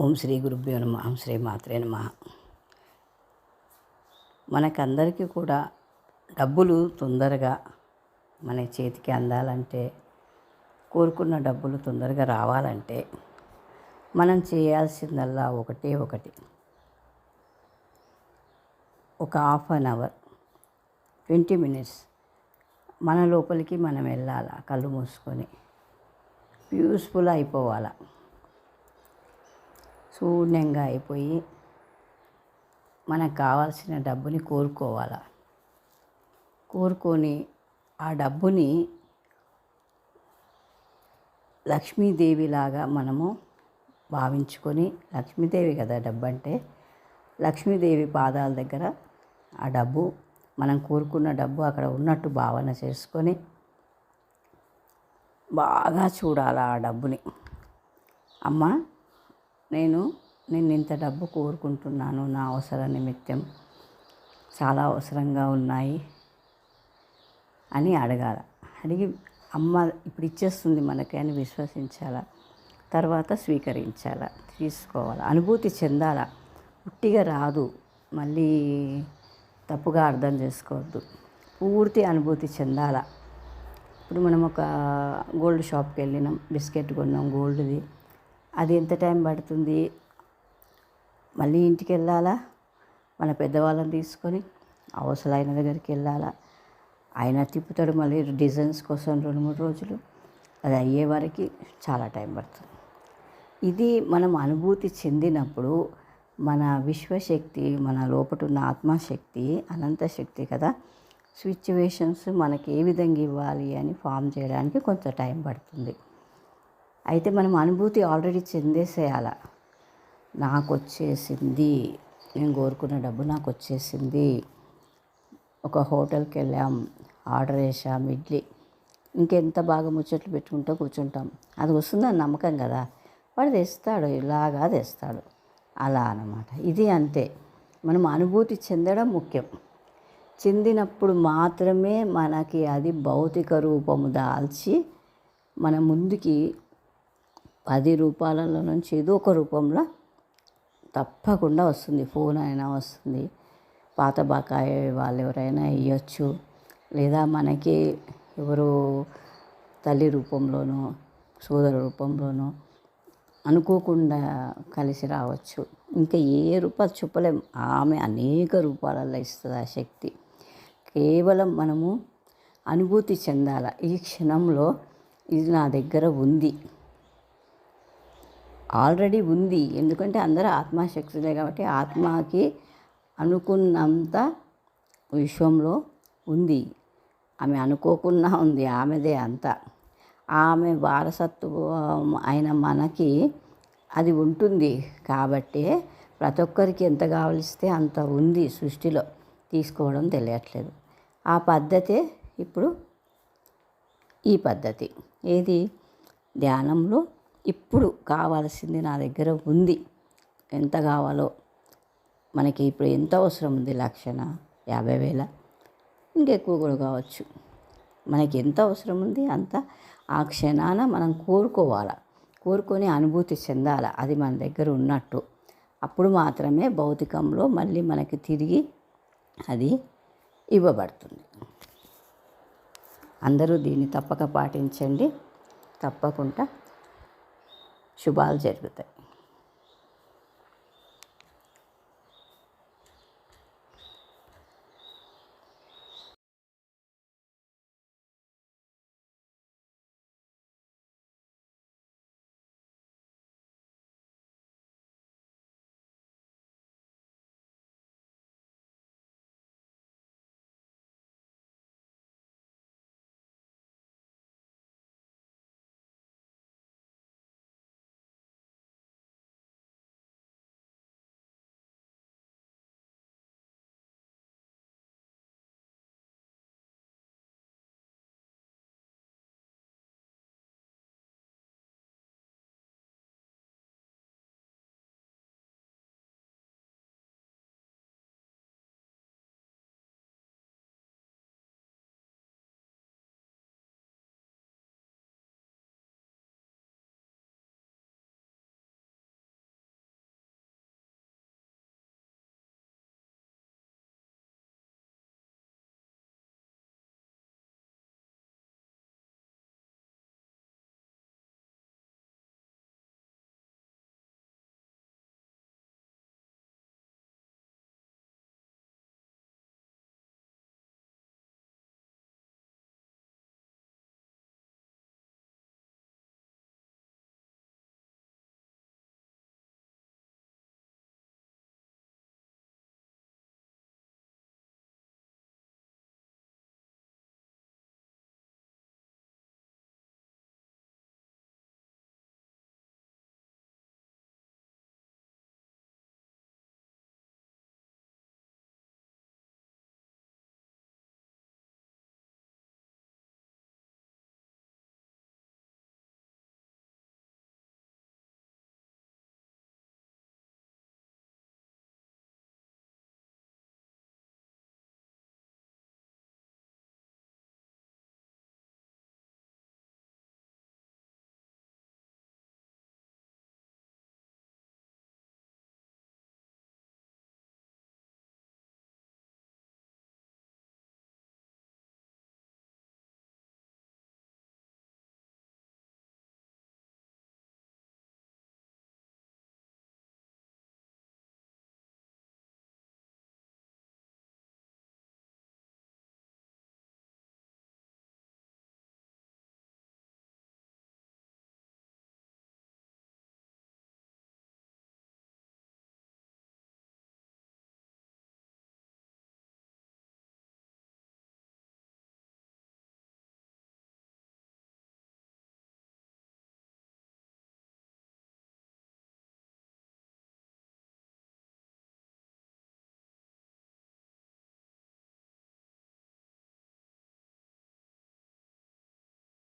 ఓం శ్రీ గురుభ్యో నమః. శ్రీ మాత్రే నమః. మనకందరికీ కూడా డబ్బులు తొందరగా మన చేతికి అందాలంటే, కోరుకున్న డబ్బులు తొందరగా రావాలంటే మనం చేయాల్సిందల్లా ఒకటే ఒకటి. ఒక హాఫ్ అన్ అవర్ 20 మినిట్స్ మన లోపలికి మనం వెళ్ళాలి. కళ్ళు మూసుకొని పీస్ఫుల్ అయిపోవాలి. శూన్యంగా అయిపోయి మనకు కావాల్సిన డబ్బుని కోరుకోవాలి. కోరుకొని ఆ డబ్బుని లక్ష్మీదేవిలాగా మనము భావించుకొని, లక్ష్మీదేవి కదా డబ్బు అంటే, లక్ష్మీదేవి పాదాల దగ్గర ఆ డబ్బు, మనం కోరుకున్న డబ్బు అక్కడ ఉన్నట్టు భావన చేసుకొని బాగా చూడాలి ఆ డబ్బుని. అమ్మ, నేను ఇంత డబ్బు కోరుకుంటున్నాను, నా అవసర నిమిత్తం చాలా అవసరంగా ఉన్నాయి అని అడగాల. అడిగి అమ్మ ఇప్పుడు ఇచ్చేస్తుంది మనకి అని విశ్వసించాల. తర్వాత స్వీకరించాల, తీసుకోవాలి, అనుభూతి చెందాల. పుట్టిగా రాదు, మళ్ళీ తప్పుగా అర్థం చేసుకోవద్దు. పూర్తి అనుభూతి చెందాల. ఇప్పుడు మనం ఒక గోల్డ్ షాప్కి వెళ్ళినాం, బిస్కెట్ కొన్నాం గోల్డ్ది. అది ఎంత టైం పడుతుంది? మళ్ళీ ఇంటికి వెళ్ళాలా, మన పెద్దవాళ్ళని తీసుకొని అవసరమైన దగ్గరికి వెళ్ళాలా. ఆయన తిప్పుతాడు మళ్ళీ డిజైన్స్ కోసం 2-3 రోజులు. అది అయ్యే వరకు చాలా టైం పడుతుంది. ఇది మనం అనుభూతి చెందినప్పుడు మన విశ్వశక్తి, మన లోపట ఉన్న ఆత్మశక్తి, అనంత శక్తి కదా, సిచ్యువేషన్స్ మనకి ఏ విధంగా ఇవ్వాలి అని ఫామ్ చేయడానికి కొంత టైం పడుతుంది. అయితే మనం అనుభూతి ఆల్రెడీ చెందేసేయాల. నాకు వచ్చేసింది, నేను కోరుకున్న డబ్బు నాకు వచ్చేసింది. ఒక హోటల్కి వెళ్ళాం, ఆర్డర్ చేసాం ఇడ్లీ. ఇంకెంత బాగా ముచ్చట్లు పెట్టుకుంటూ కూర్చుంటాం. అది వస్తుందని నమ్మకం కదా, వాడు తెస్తాడు, ఇలాగా తెస్తాడు, అలా అన్నమాట. ఇది అంతే. మనం అనుభూతి చెందడం ముఖ్యం. చెందినప్పుడు మాత్రమే మనకి అది భౌతిక రూపము దాల్చి మన ముందుకి 10 రూపాయలలో నుంచి ఏదో ఒక రూపంలో తప్పకుండా వస్తుంది. ఫోన్ అయినా వస్తుంది, పాత బకాయి వాళ్ళు ఎవరైనా ఇవ్వచ్చు, లేదా మనకి ఎవరో తల్లి రూపంలోనో సోదర రూపంలోనో అనుకోకుండా కలిసి రావచ్చు. ఇంకా ఏ రూపాలు చెప్పలేం. ఆమె అనేక రూపాలలో ఇస్తుంది ఆ శక్తి. కేవలం మనము అనుభూతి చెందాల. ఈ క్షణంలో ఇది నా దగ్గర ఉంది, ఆల్రెడీ ఉంది. ఎందుకంటే అందరూ ఆత్మశక్తులే కాబట్టి ఆత్మకి అనుకున్నంత విశ్వంలో ఉంది. ఆమె అనుకోకుండా ఉంది, ఆమెదే అంతా. ఆమె వారసత్వం అయిన మనకి అది ఉంటుంది కాబట్టి ప్రతి ఒక్కరికి ఎంత కావలిస్తే అంత ఉంది సృష్టిలో. తీసుకోవడం తెలియట్లేదు. ఆ పద్ధతే ఇప్పుడు ఈ పద్ధతి. ఏది? ధ్యానంలో ఇప్పుడు కావాల్సింది నా దగ్గర ఉంది. ఎంత కావాలో మనకి ఇప్పుడు ఎంత అవసరం ఉంది? 1,50,000, ఇంకెక్కువ కూడా కావచ్చు. మనకి ఎంత అవసరం ఉంది అంత ఆ క్షణాన మనం కోరుకోవాలి. కోరుకొని అనుభూతి చెందాలి అది మన దగ్గర ఉన్నట్టు. అప్పుడు మాత్రమే భౌతికంలో మళ్ళీ మనకి తిరిగి అది ఇవ్వబడుతుంది. అందరూ దీన్ని తప్పక పాటించండి. తప్పకుండా శుభాలు జరుగుతాయి.